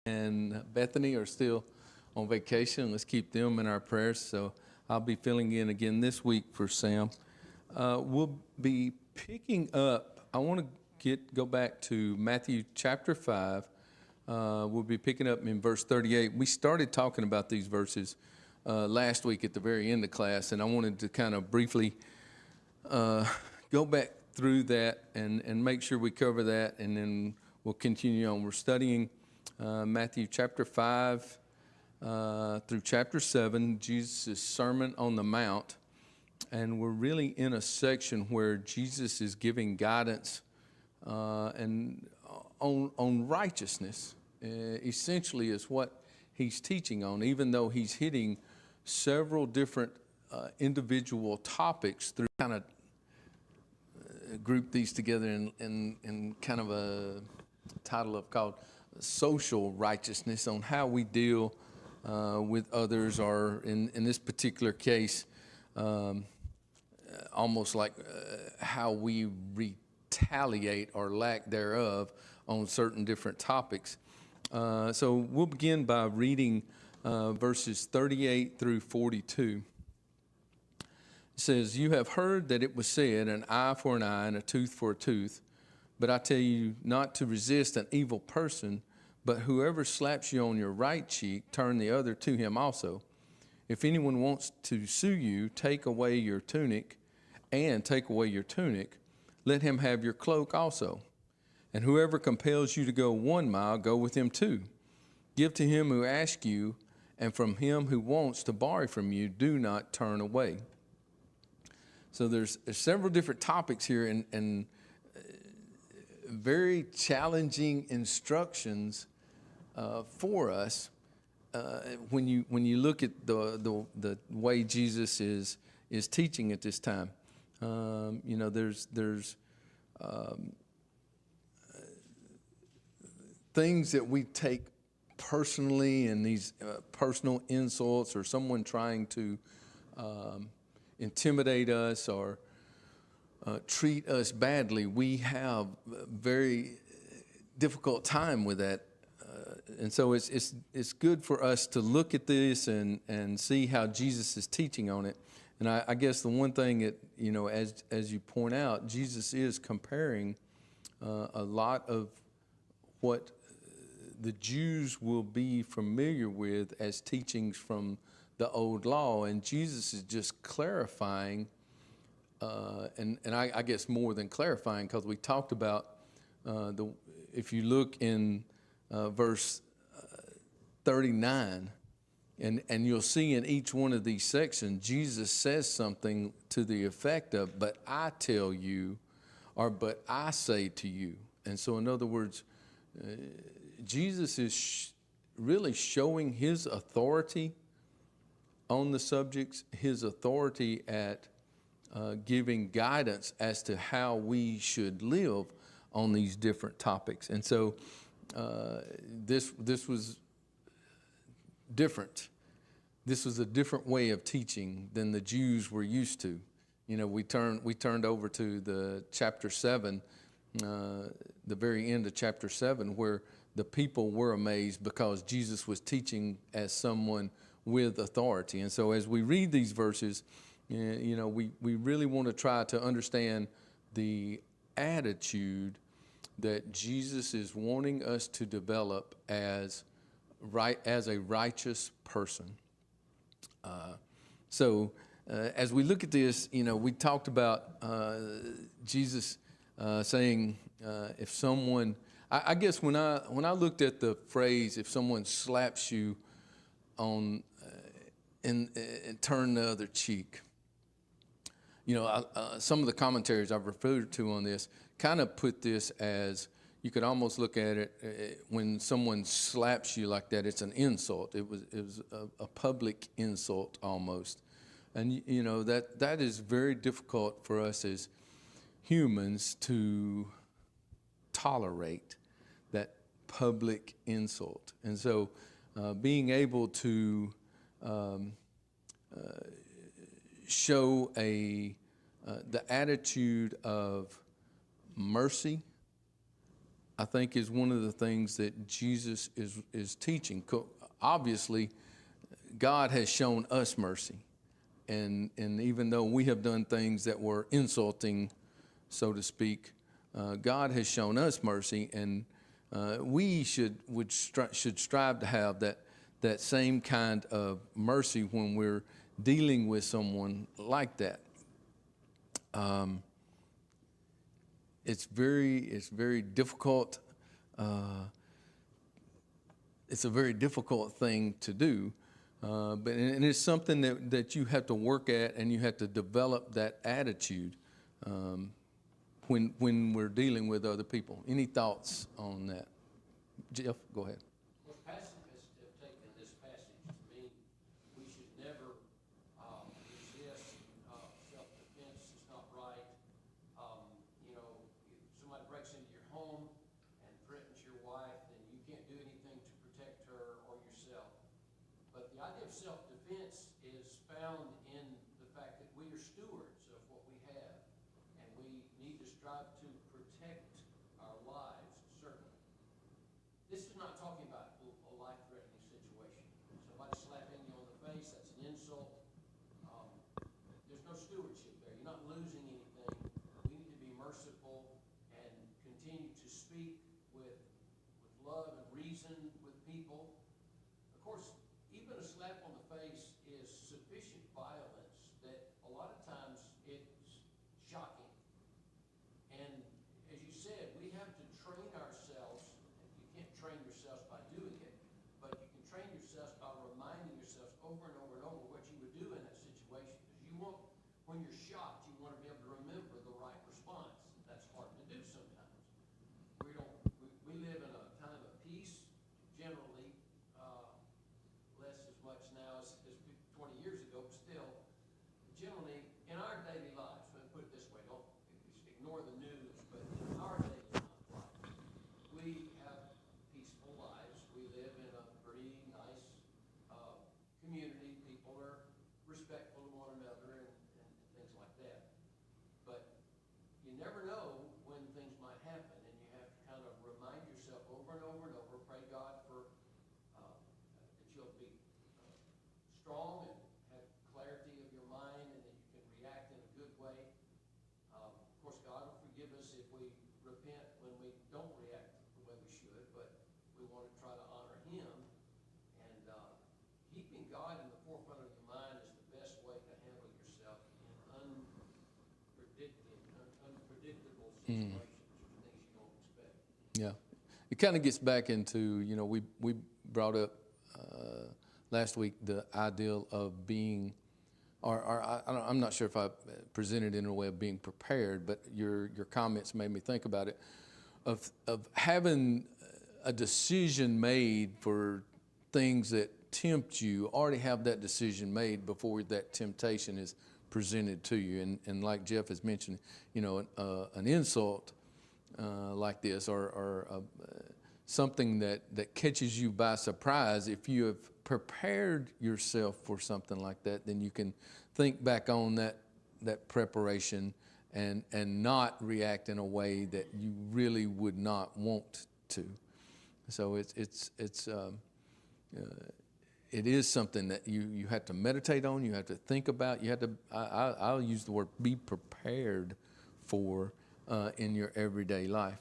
and Bethany are still on vacation. Let's keep them in our prayers. So I'll be filling in again this week for Sam. We'll be picking up, I want to go back to Matthew chapter 5. We'll be picking up in verse 38. We started talking about these verses last week at the very end of class, and I wanted to kind of briefly go back through that and make sure we cover that, and then we'll continue on. We're studying Matthew chapter 5 through chapter 7, Jesus' Sermon on the Mount, and we're really in a section where Jesus is giving guidance and on righteousness. Essentially is what he's teaching on, even though he's hitting several different individual topics through kind of group these together in kind of a title called social righteousness, on how we deal with others, or in this particular case, almost like how we retaliate or lack thereof on certain different topics. So we'll begin by reading verses 38 through 42. It says, "You have heard that it was said, an eye for an eye and a tooth for a tooth. But I tell you not to resist an evil person, but whoever slaps you on your right cheek, turn the other to him also. If anyone wants to sue you, take away your tunic, let him have your cloak also. And whoever compels you to go 1 mile, go with him 2. Give to him who asks you, and from him who wants to borrow from you, do not turn away." So there's several different topics here, and very challenging instructions for us when you look at the way Jesus is teaching at this time. There's things that we take personally, and these personal insults, or someone trying to intimidate us or treat us badly. We have a very difficult time with that, and so it's good for us to look at this and see how Jesus is teaching on it. And I guess the one thing that, as you point out, Jesus is comparing a lot of what the Jews will be familiar with as teachings from the old law, and Jesus is just clarifying, and I guess more than clarifying, because we talked about if you look in verse 39, and you'll see in each one of these sections, Jesus says something to the effect of, "But I tell you," or "But I say to you." And so, in other words, Jesus is really showing his authority on the subjects, his authority at giving guidance as to how we should live on these different topics. And so this was different. This was a different way of teaching than the Jews were used to. We turned over to the chapter 7, the very end of chapter 7, where the people were amazed because Jesus was teaching as someone with authority. And so as we read these verses, we really want to try to understand the attitude that Jesus is wanting us to develop as a righteous person. As we look at this, we talked about Jesus saying, if someone, I guess when I looked at the phrase, if someone slaps you on and turn the other cheek, some of the commentaries I've referred to on this kind of put this as, you could almost look at it when someone slaps you like that, it's an insult. It was a public insult almost. And that is very difficult for us as humans to tolerate, that public insult. And so being able to show the attitude of mercy I think is one of the things that Jesus is teaching. Obviously, God has shown us mercy. And even though we have done things that were insulting, so to speak, God has shown us mercy, and we should strive to have that same kind of mercy when we're dealing with someone like that. It's very difficult. It's a very difficult thing to do, but it's something that you have to work at, and you have to develop that attitude when we're dealing with other people. Any thoughts on that? Jeff, go ahead. Well, pacifists have taken this passage to mean we should never resist. Self-defense is not right. If somebody breaks into your home and threatens your wife, then you can't do anything to protect her or yourself. But the idea of self-defense is found in the fact that we are stewards of what we have, and we need to strive to protect our lives, certainly. This is not talking about a life-threatening situation. Somebody slapping you on the face, that's an insult. There's no stewardship there. You're not losing anything. We need to be merciful and continue to speak with love and reason with people. Of course, even a slap on the face is sufficient violence that a lot of times it's shocking. And as you said, we have to train ourselves. You can't train yourselves by doing it, but you can train yourselves by reminding yourselves over and over and over what you would do in that situation. Because you want, when you're shocked, you want to be able to remember the right response. That's hard to do sometimes. We live in a time of peace, generally, less as much now as 20 years ago, but still, generally, in our daily lives, let me put it this way, don't ignore the news, but in our daily life, we have peaceful lives. We live in a pretty nice community. People are respectful of one another and things like that. But you never know when things might happen, and you have to kind of remind yourself over and over and over, pray God for that you'll be strong and have clarity of your mind, and that you can react in a good way. Of course, God will forgive us if we repent when we don't react the way we should, but we want to try to honor Him. And keeping God in the forefront of your mind is the best way to handle yourself in unpredictable situations or things you don't expect. Yeah, it kind of gets back into, we brought up last week the ideal of being, I'm not sure if I presented it in a way of being prepared, but your comments made me think about it, of having a decision made for things that tempt you. Already have that decision made before that temptation is presented to you. And like Jeff has mentioned, an insult like this, or something that catches you by surprise, if you have prepared yourself for something like that, then you can think back on that preparation and not react in a way that you really would not want to. So it is something that you have to meditate on, you have to think about, you have to, I'll use the word be prepared for in your everyday life.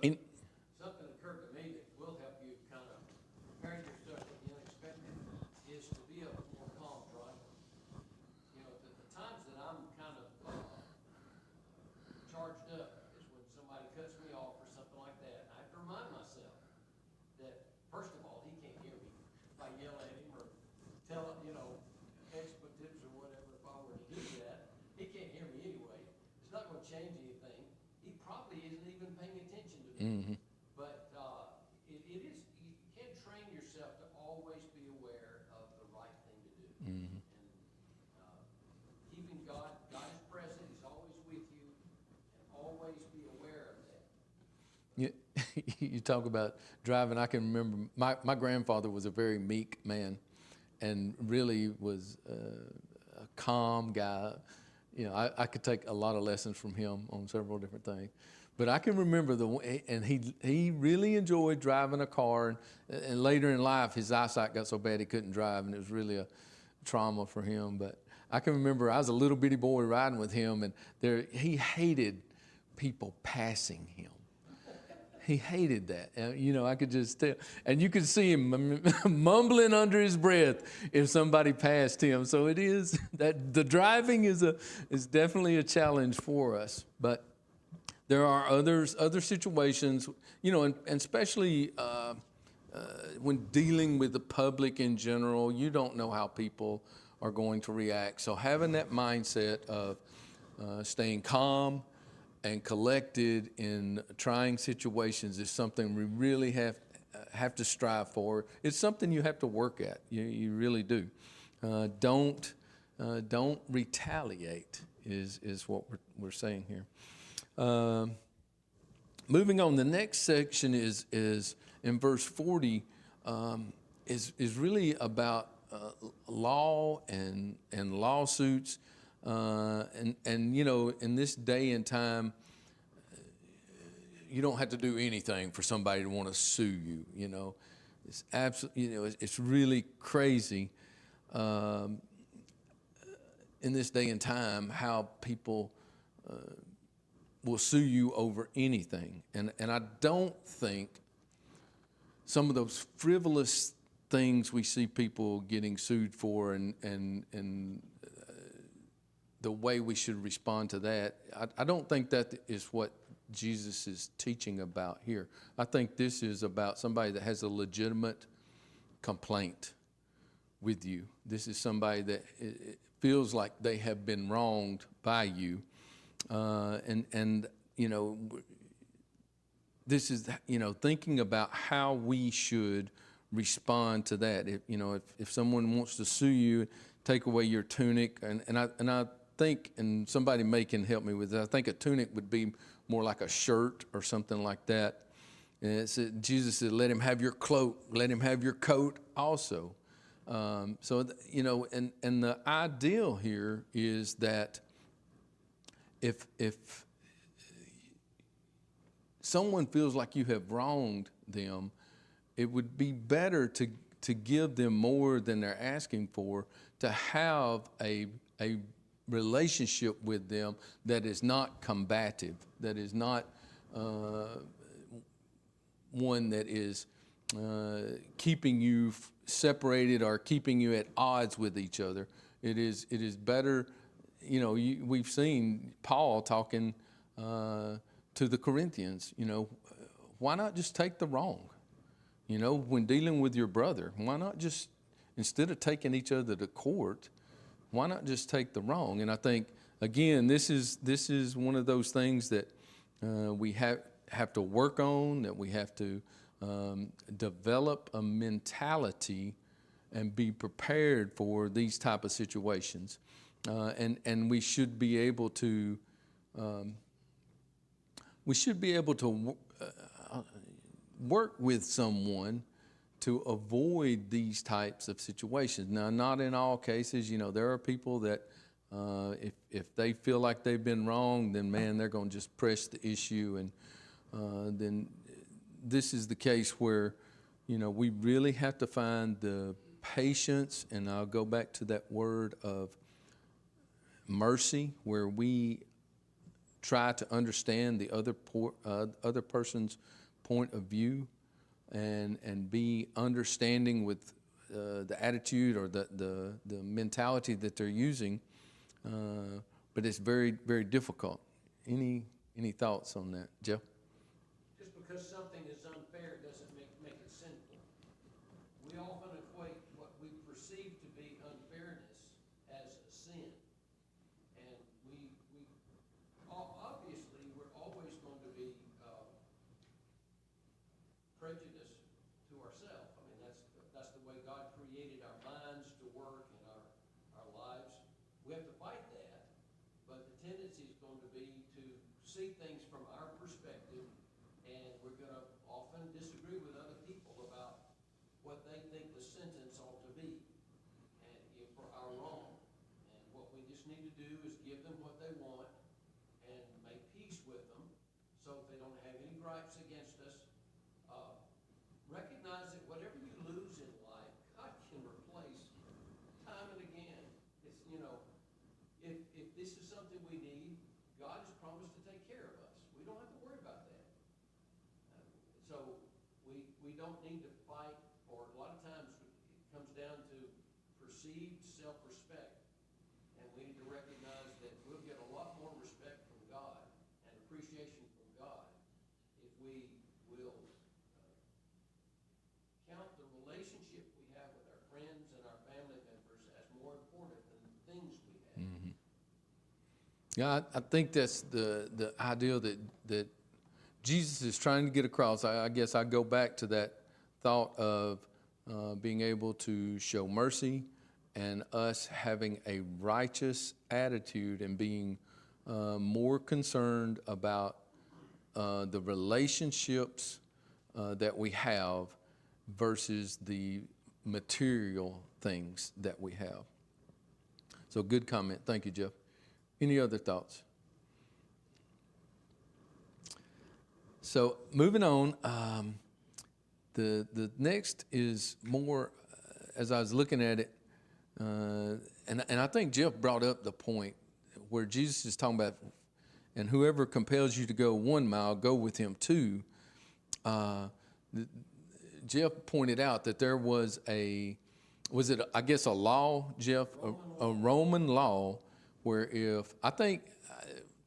Something occurred to me that will help you kind of prepare yourself for the unexpected is to be a more calm driver. The times that I'm kind of charged up is when somebody cuts me off or something like that. And I have to remind myself that, first of all, he can't hear me if I yell at him or tell him, expletives or whatever. If I were to do that, he can't hear me anyway. It's not going to change anything. He probably isn't even paying attention to me. Mm-hmm. But it is, you can train yourself to always be aware of the right thing to do. Mm-hmm. And keeping God is present, He's always with you, and always be aware of that. You talk about driving. I can remember my grandfather was a very meek man, and really was a calm guy. I could take a lot of lessons from him on several different things. But I can remember and he really enjoyed driving a car, and later in life his eyesight got so bad he couldn't drive, and it was really a trauma for him. But I can remember I was a little bitty boy riding with him, and he hated people passing him. He hated that. I could just tell. And you could see him mumbling under his breath if somebody passed him. So it is that the driving is definitely a challenge for us. But there are other situations, and especially when dealing with the public in general, you don't know how people are going to react. So having that mindset of staying calm and collected in trying situations is something we really have to strive for. It's something you have to work at. You really do. Don't retaliate is what we're saying here. Moving on, the next section is in verse 40, is really about law and lawsuits. And in this day and time, you don't have to do anything for somebody to want to sue you. It's absolutely, it's really crazy in this day and time how people will sue you over anything. And I don't think some of those frivolous things we see people getting sued for and the way we should respond to that, I don't think that is what Jesus is teaching about here. I think this is about somebody that has a legitimate complaint with you. This is somebody that feels like they have been wronged by you. This is, thinking about how we should respond to that. If someone wants to sue you, take away your tunic, and I think, and somebody can help me with this, I think a tunic would be more like a shirt or something like that. And Jesus said, let him have your cloak, let him have your coat also. And the ideal here is that if someone feels like you have wronged them, it would be better to give them more than they're asking for, to have a relationship with them that is not combative, that is not one that is keeping you separated or keeping you at odds with each other. It is better. We've seen Paul talking to the Corinthians. Why not just take the wrong? When dealing with your brother, why not just, instead of taking each other to court, why not just take the wrong? And I think, again, this is one of those things that we have to work on, that we have to develop a mentality and be prepared for these type of situations. And we should be able to work with someone to avoid these types of situations. Now, not in all cases. There are people that if they feel like they've been wrong, then man, they're going to just press the issue, and then this is the case where we really have to find the patience, and I'll go back to that word of mercy, where we try to understand the other person's point of view, and be understanding with the attitude or the mentality that they're using. But it's very, very difficult. Any thoughts on that, Jeff? Just because something is unfair doesn't make it sinful. We often equate what we perceive to be unfairness as a sin. And we obviously, we're always going to be prejudiced to ourselves. I mean, that's the way God created our minds to work in our lives. We have to fight that, but the tendency is going to be to see things from our perspective, and we're going to often disagree with other people about what they think the sentence ought to be, and for our wrong. And what we just need to do is give them what they want and make peace with them, so that stripes against us. Recognize that whatever you lose in life, God can replace time and again. It's, if this is something we need, God has promised to take care of us. We don't have to worry about that. So we don't need to fight, or a lot of times it comes down to perceived self-respect. And we need to recognize that we'll get a lot more respect from God and appreciation from God if we will count the relationship we have with our friends and our family members as more important than the things we have. Yeah, I think that's the idea that Jesus is trying to get across. I guess I go back to that thought of being able to show mercy and us having a righteous attitude and being more concerned about the relationships that we have versus the material things that we have. So good comment. Thank you, Jeff. Any other thoughts? So moving on, the next is more, as I was looking at it, and I think Jeff brought up the point where Jesus is talking about, and whoever compels you to go 1 mile, go with him 2. Jeff pointed out that there was a law, Jeff, a Roman law, where if, I think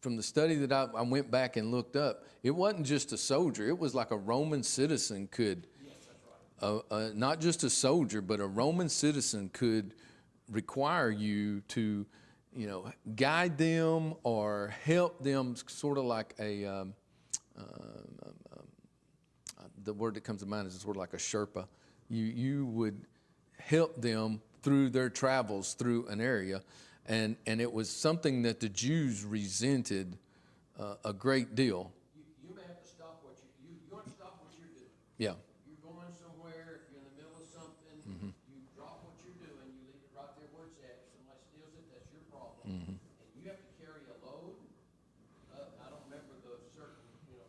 from the study that I went back and looked up, it wasn't just a soldier, it was like a Roman citizen could, Yes, that's right. not just a soldier, but a Roman citizen could require you to, guide them or help them, sort of like a, the word that comes to mind is sort of like a Sherpa. You would help them through their travels through an area. And it was something that the Jews resented a great deal. You may have to stop what you have to stop what you're doing. Yeah. You're going somewhere, if you're in the middle of something, you drop what you're doing, you leave it right there where it's at. If somebody steals it, that's your problem. And you have to carry a load. I don't remember the certain,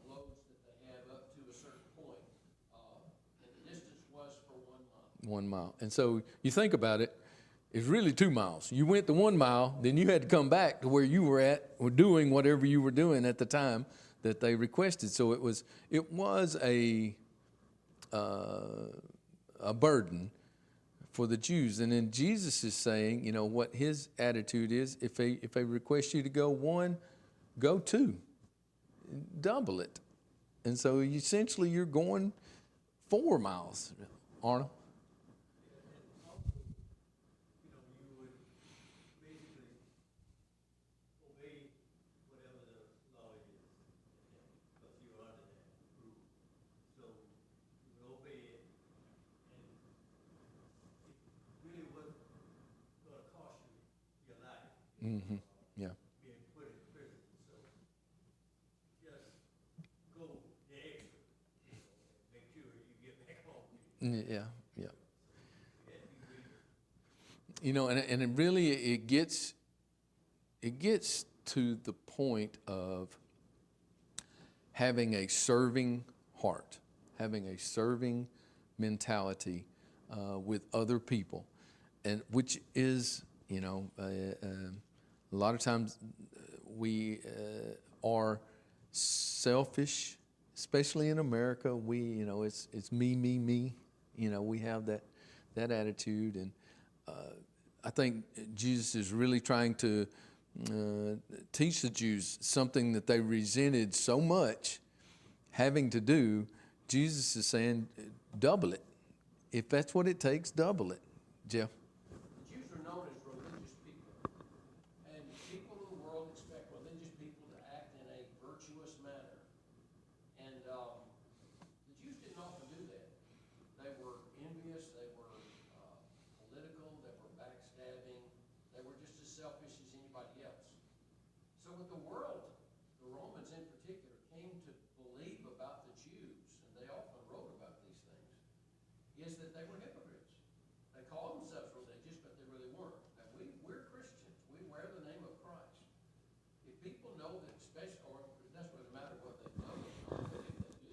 loads that they have up to a certain point. And the distance was for 1 mile. 1 mile. And so you think about it, it's really 2 miles. You went the 1 mile, then you had to come back to where you were at, or doing whatever you were doing at the time that they requested. So it was a burden for the Jews. And then Jesus is saying, what his attitude is, if they request you to go 1, go 2, double it. And so essentially you're going 4 miles, Arnold. Mm-hmm. Yeah. Being put in prison. So just go the extra, make sure you get back home. Yeah. And it really it gets to the point of having a serving heart, having a serving mentality with other people, and which is a lot of times we are selfish, especially in America. We it's me. We have that attitude, and I think Jesus is really trying to teach the Jews something that they resented so much having to do. Jesus is saying, double it. If that's what it takes, double it. Jeff? The Jews are known as religious people. And people in the world expect religious people to act in a virtuous manner. And the Jews didn't often do that. They were envious, they were political, they were backstabbing, they were just as selfish as anybody else. So with the world, the Romans in particular, came to believe about the Jews, and they often wrote about these things, is that they were hypocrites. They called themselves religious, but they really weren't. And we're Christians. We wear the name of Christ. If people know that, especially, or it doesn't really matter what they know, but if they do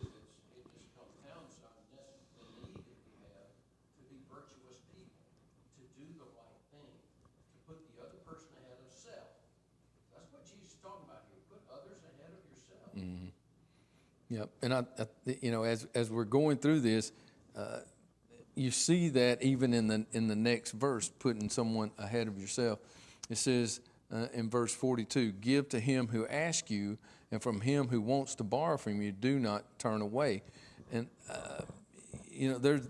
Yep. And as we're going through this, you see that even in the next verse, putting someone ahead of yourself. It says in verse 42, give to him who asks you, and from him who wants to borrow from you, do not turn away. And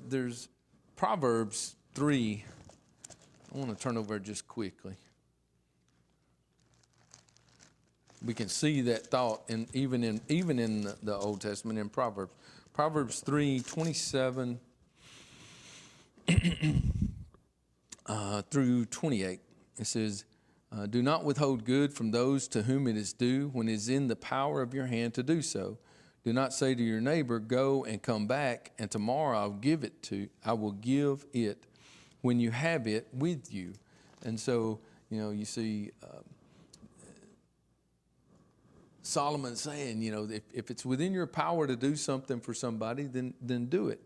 there's Proverbs 3. I want to turn over just quickly. We can see that thought even in the Old Testament in Proverbs. Proverbs 3:27 through 28. It says, do not withhold good from those to whom it is due when it is in the power of your hand to do so. Do not say to your neighbor, go and come back, and tomorrow I will give it when you have it with you. And so, you see Solomon saying, if it's within your power to do something for somebody, then do it.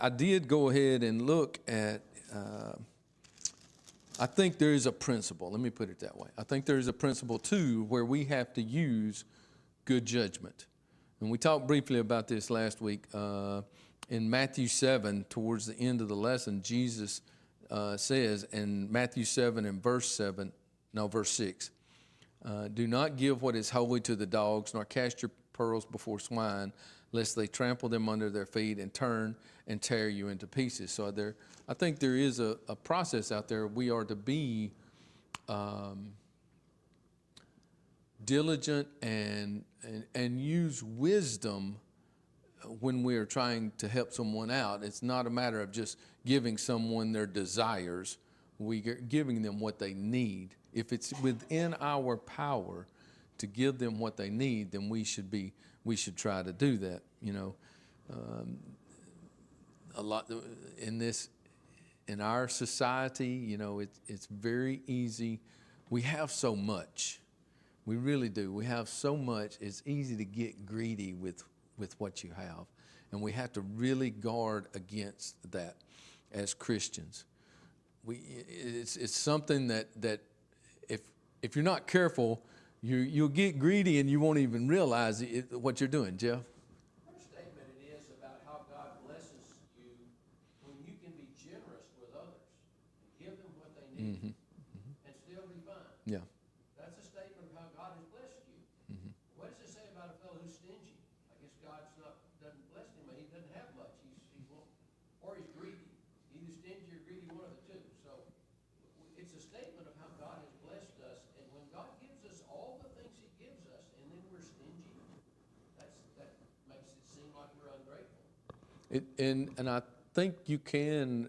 I did go ahead and look at, I think there is a principle. Let me put it that way. I think there is a principle, too, where we have to use good judgment. And we talked briefly about this last week. In Matthew 7, towards the end of the lesson, Jesus says in Matthew 7 and verse 6, do not give what is holy to the dogs, nor cast your pearls before swine, lest they trample them under their feet and turn and tear you into pieces. So I think there is a process out there. We are to be diligent and use wisdom when we are trying to help someone out. It's not a matter of just giving someone their desires. We're giving them what they need. If it's within our power to give them what they need, then we should try to do that. A lot in our society, it's very easy. We have so much. We really do. We have so much. It's easy to get greedy with what you have, and we have to really guard against that as Christians. It's something that if you're not careful, you'll get greedy and you won't even realize what you're doing, Jeff. What a statement it is about how God blesses you when you can be generous with others and give them what they need and still be fine. Yeah. That's a statement of how God has blessed you. What does it say about a fellow who's stingy? I guess doesn't bless him, but he doesn't have much. Or he's greedy. Either stingy or greedy, one of the two. So it's a statement of how God has blessed us. And when God gives us all the things he gives us, and then we're stingy, that makes it seem like we're ungrateful. And I think you can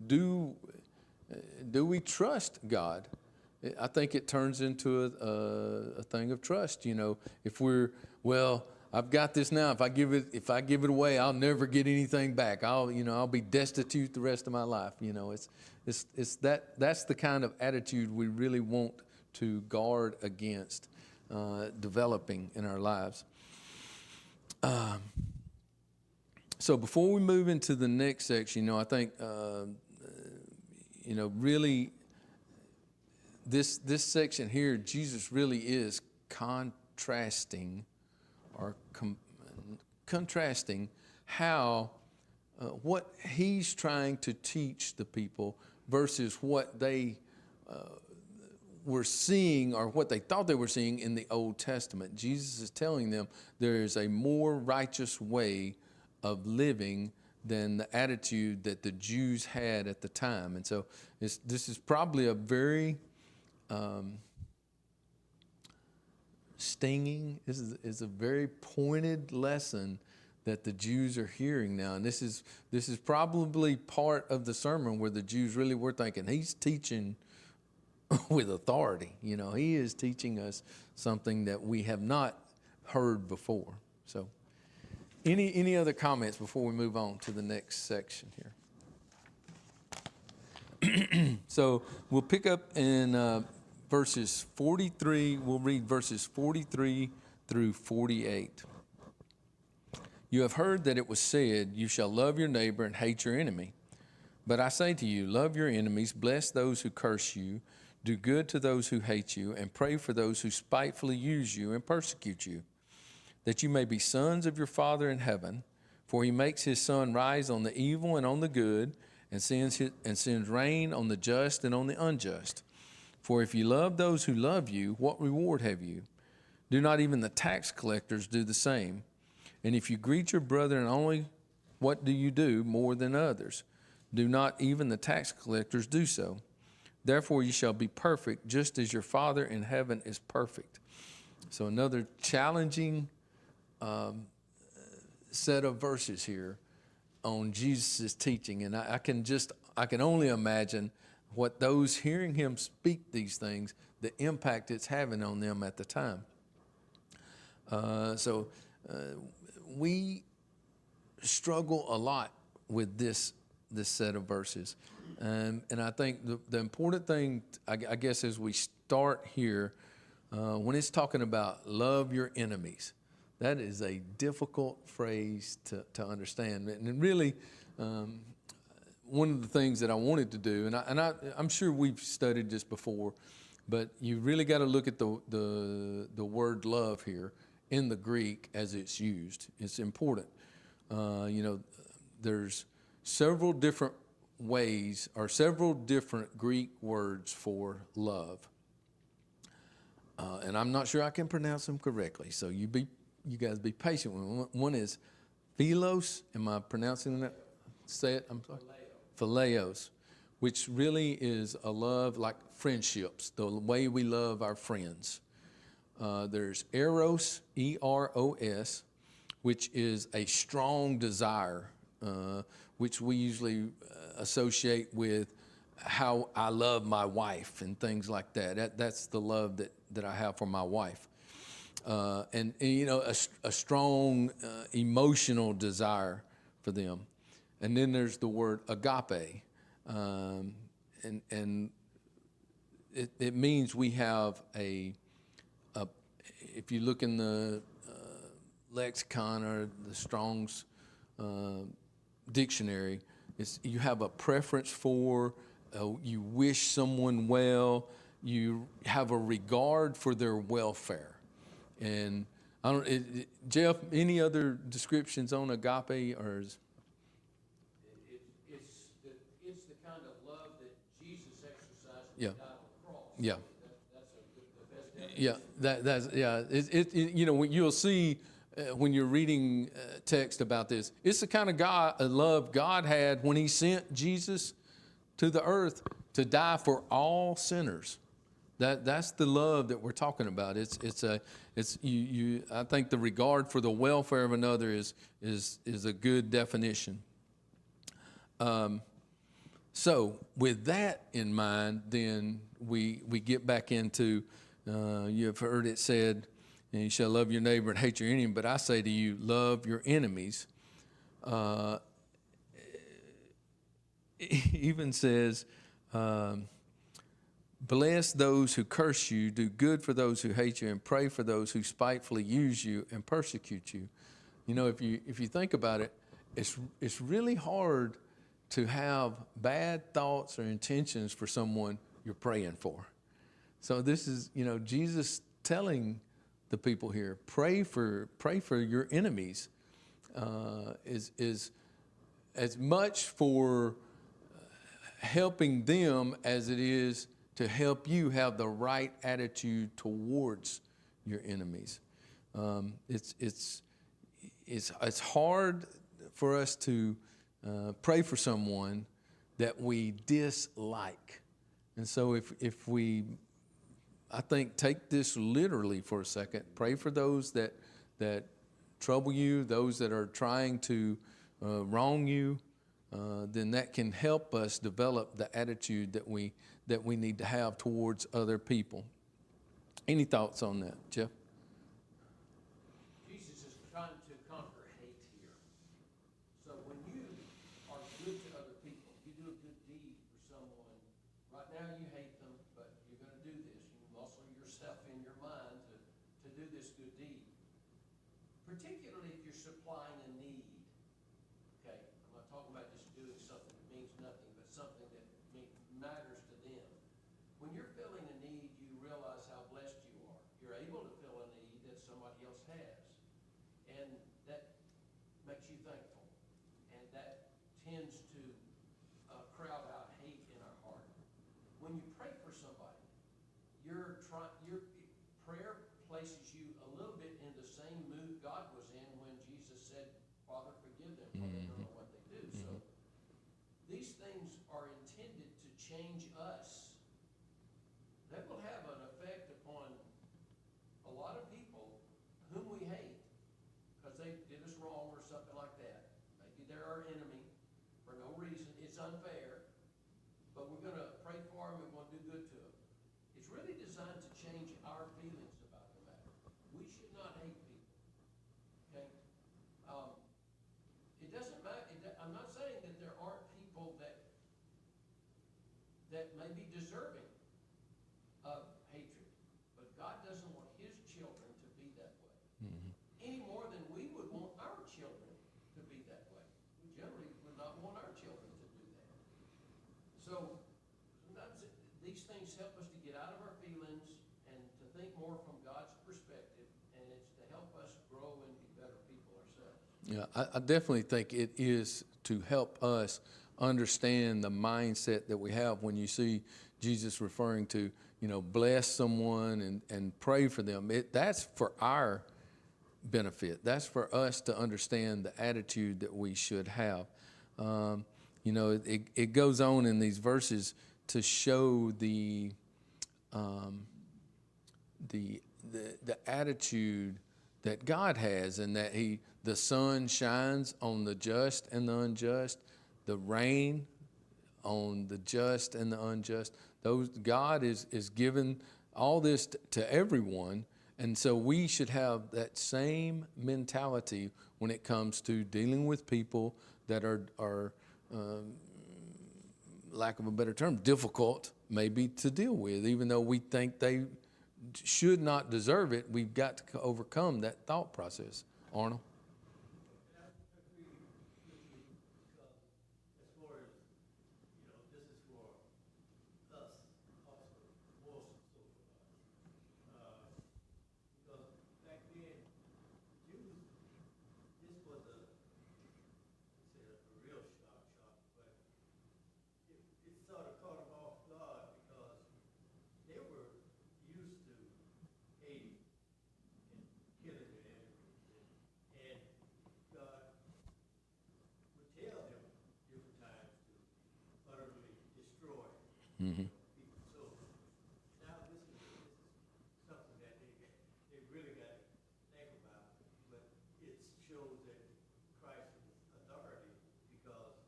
do we trust God? I think it turns into a thing of trust. If I've got this now. If I give it away, I'll never get anything back. I'll be destitute the rest of my life. That's the kind of attitude we really want to guard against developing in our lives. So before we move into the next section, I think really this section here, Jesus really is contrasting how what he's trying to teach the people versus what they were seeing or what they thought they were seeing in the Old Testament. Jesus is telling them there is a more righteous way of living than the attitude that the Jews had at the time. And so this is probably a very stinging. This is a very pointed lesson that the Jews are hearing now. And this is probably part of the sermon where the Jews really were thinking, he's teaching with authority. He is teaching us something that we have not heard before. So any other comments before we move on to the next section here? So we'll pick up in verses 43. We'll read verses 43 through 48. You have heard that it was said, you shall love your neighbor and hate your enemy. But I say to you, love your enemies, bless those who curse you, Do good to those who hate you, and pray for those who spitefully use you and persecute you, that you may be sons of your Father in heaven. For he makes his sun rise on the evil and on the good, and sends rain on the just and on the unjust. For if you love those who love you, what reward have you? Do not even the tax collectors do the same? And if you greet your brethren only, what do you do more than others? Do not even the tax collectors do so? Therefore you shall be perfect, just as your Father in heaven is perfect. So another challenging set of verses here on Jesus' teaching. And I can only imagine what those hearing him speak these things, the impact it's having on them at the time. We struggle a lot with this set of verses. And I think the important thing, I guess, as we start here, when it's talking about love your enemies, that is a difficult phrase to understand. And really, one of the things that I wanted to do, and I'm sure we've studied this before, but you really got to look at the word love here in the Greek as it's used. It's important. There's several different ways or several different Greek words for love. And I'm not sure I can pronounce them correctly, so you guys be patient with me. One is philos. Am I pronouncing that? Say it. I'm sorry. Phileos, which really is a love like friendships, the way we love our friends. There's eros, E-R-O-S, which is a strong desire, which we usually associate with how I love my wife and things like that. That's the love that I have for my wife. And a strong emotional desire for them. And then there's the word agape. And it means we have if you look in the lexicon or the Strong's dictionary, you have a preference for, you wish someone well, you have a regard for their welfare. And Jeff, any other descriptions on agape, or is it's the kind of love that Jesus exercised yeah. when he died on the cross. Yeah. That's the best definition. Yeah, you'll see when you're reading text about this, it's the kind of love God had when he sent Jesus to the earth to die for all sinners. That's the love that we're talking about. I think the regard for the welfare of another is a good definition. So with that in mind, then we get back into, you have heard it said, you shall love your neighbor and hate your enemy, but I say to you, love your enemies. It even says, bless those who curse you, do good for those who hate you, and pray for those who spitefully use you and persecute you. If you think about it, it's really hard to have bad thoughts or intentions for someone you're praying for. So this is, Jesus telling the people here, pray for your enemies, is as much for helping them as it is to help you have the right attitude towards your enemies. It's hard for us to pray for someone that we dislike. And so if we, I think, take this literally for a second, pray for those that trouble you, those that are trying to wrong you, then that can help us develop the attitude that we need to have towards other people. Any thoughts on that, Jeff? Jesus is trying to conquer hate here. So when you are good to other people, you do a good deed for someone, right now you hate them, but you're going to do this. You muscle yourself in your mind to do this good deed. Particularly if you're supplying a need. Okay, I'm not talking about just doing something that means nothing, but something that matters to them. When you're filling tends to crowd out hate in our heart. When you pray for somebody, your prayer places you a little bit in the same mood God was in when Jesus said, Father, forgive them, for they don't know what they do. So these things are intended to change us. They will have an effect upon a lot of people whom we hate because they did us wrong or something like that. Maybe they're our enemy for no reason. It's unfair, but we're going to pray for them and we're going to do good to them. It's really designed to change our feelings about the matter. We should not hate people. Okay? It doesn't matter. I'm not saying that there aren't people that may be deserving of hatred, but God doesn't want his children to be that way. Any more than we would want our children to be that way. We generally would not want our children to do that. So sometimes these things help us to get out of our feelings and to think more from God's perspective, and it's to help us grow and be better people ourselves. Yeah, I definitely think it is to help us understand the mindset that we have when you see Jesus referring to, bless someone and pray for them. That's for our benefit. That's for us to understand the attitude that we should have. It goes on in these verses to show the attitude that God has, and that the sun shines on the just and the unjust, the rain on the just and the unjust. God is given all this to everyone, and so we should have that same mentality when it comes to dealing with people that are lack of a better term, difficult maybe to deal with, even though we think they should not deserve it. We've got to overcome that thought process. Arnold? Mm-hmm. So now this is something that they really got to think about, but it shows that Christ is authority because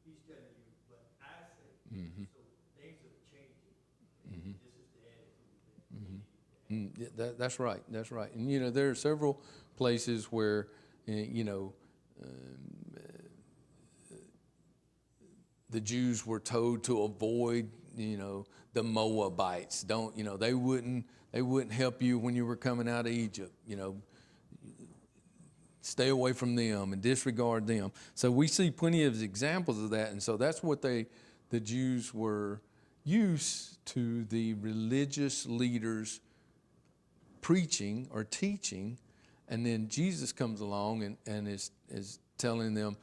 he's telling you what I say. Mm-hmm. So things are changing. Mm-hmm. This is the attitude. Mm-hmm. That's right. That's right. And there are several places where the Jews were told to avoid, the Moabites. They wouldn't help you when you were coming out of Egypt. Stay away from them and disregard them. So we see plenty of examples of that, and so that's what the Jews were used to the religious leaders preaching or teaching, and then Jesus comes along and is telling them,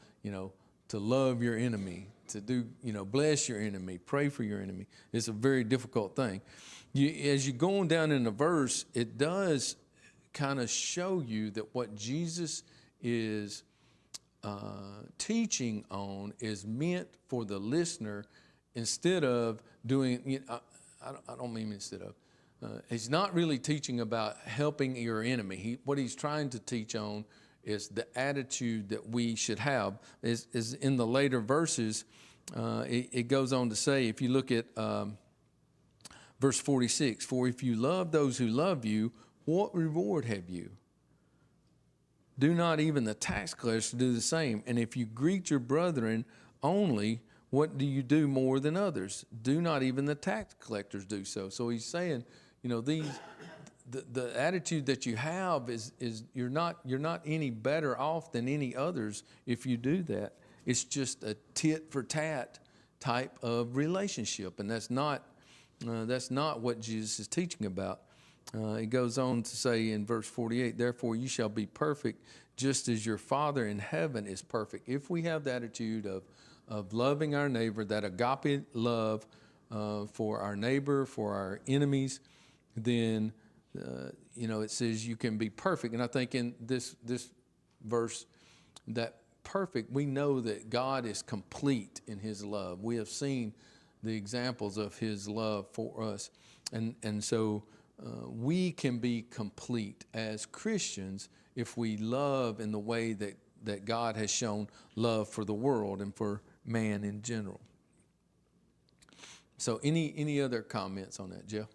to love your enemy, to do, bless your enemy, pray for your enemy. It's a very difficult thing. As you go on down in the verse, it does kind of show you that what Jesus is teaching on is meant for the listener instead of doing, I don't mean instead of, he's not really teaching about helping your enemy. What he's trying to teach on is the attitude that we should have. Is in the later verses, it goes on to say, if you look at verse 46, for if you love those who love you, what reward have you? Do not even the tax collectors do the same? And if you greet your brethren only, what do you do more than others? Do not even the tax collectors do so? So he's saying, the attitude that you have is you're not any better off than any others if you do that. It's just a tit for tat type of relationship, and that's not what Jesus is teaching about. It goes on to say in verse 48, therefore you shall be perfect just as your Father in heaven is perfect. If we have the attitude of loving our neighbor, that agape love for our neighbor, for our enemies, then, it says you can be perfect. And I think in this verse, that perfect, we know that God is complete in his love. We have seen the examples of his love for us. And so we can be complete as Christians if we love in the way that God has shown love for the world and for man in general. So any other comments on that, Jeff?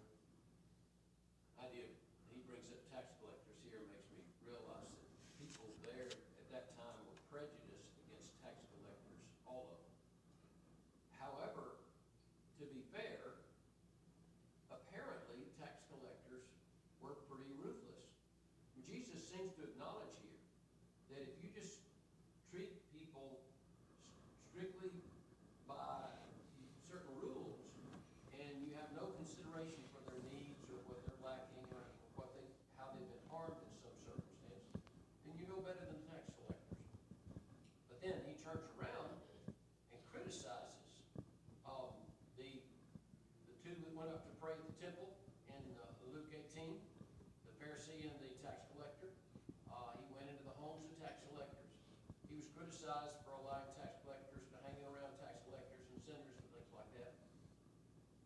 I do. He brings up tax collectors here, makes me realize that people there at that time were prejudiced against tax collectors, all of them. However, to be fair, apparently tax collectors were pretty ruthless. Jesus seems to acknowledge here that if you just treat people strictly by certain rules and you have no consideration for their needs or what they're lacking or how they've been harmed in some circumstance, then you know better than tax collectors. But then he turns around and criticizes the two that went up to pray at the temple in Luke 18, the Pharisee and the tax collector. He went into the homes of tax collectors. He was criticized for allowing tax collectors to hang around tax collectors and sinners and things like that.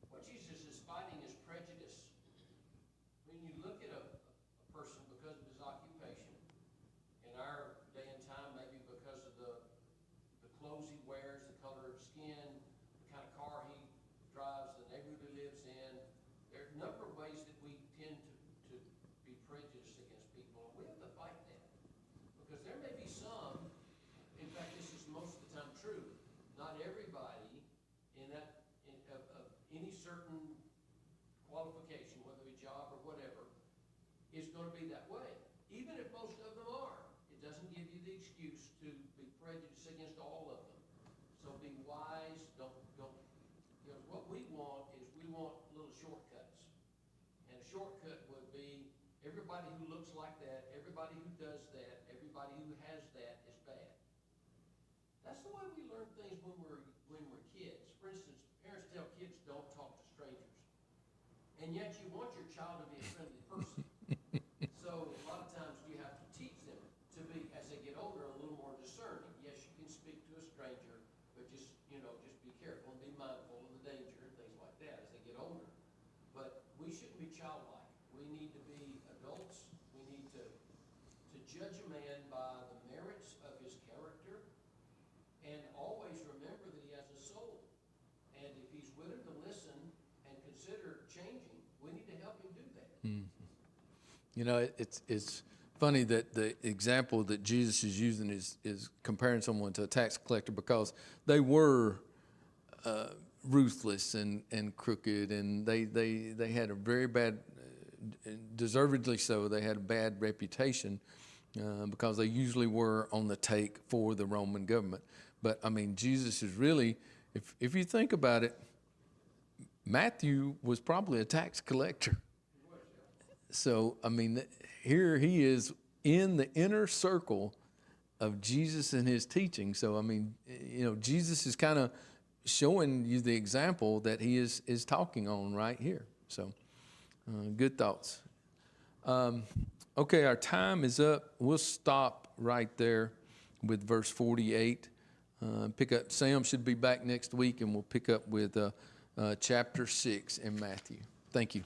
What Jesus is fighting is prejudice. When you look at a person because of his occupation, in our day and time, maybe because of the clothes he wears, the color of his skin, the kind of car he drives, the neighborhood he lives in, there are a number of ways that we tend to be prejudiced against people, and we have to fight that. Because there may be some, in fact, this is most of the time true, not everybody of any certain qualification, whether it be job or whatever, is going to be that way. Even if most of them are, it doesn't give you the excuse to be prejudiced against all of them. So be wise, don't, what we want is we want little shortcuts. And a shortcut would be everybody who looks like that, everybody who does that, everybody who has that is bad. That's the way we learn things when we're kids. For instance, parents tell kids don't talk to strangers. And yet you want your child to be a friendly person. So a lot of times you have to teach them to be, as they get older, a little more discerning. Yes, you can speak to a stranger, but just be careful and be mindful of the danger and things like that as they get older. But we shouldn't be childlike. We need to be adults. We need to judge a man by the merits of his character and always remember that he has a soul. And if he's willing to listen and consider changing, we need to help him do that. It's funny that the example that Jesus is using is comparing someone to a tax collector, because they were ruthless and crooked, and they had a very bad, deservedly so, they had a bad reputation because they usually were on the take for the Roman government. But I mean, Jesus is really, if you think about it, Matthew was probably a tax collector. So, I mean, here he is in the inner circle of Jesus and his teaching. So, I mean, Jesus is kind of showing you the example that he is talking on right here. So, good thoughts. Okay, our time is up. We'll stop right there with verse 48. Pick up. Sam should be back next week, and we'll pick up with chapter 6 in Matthew. Thank you.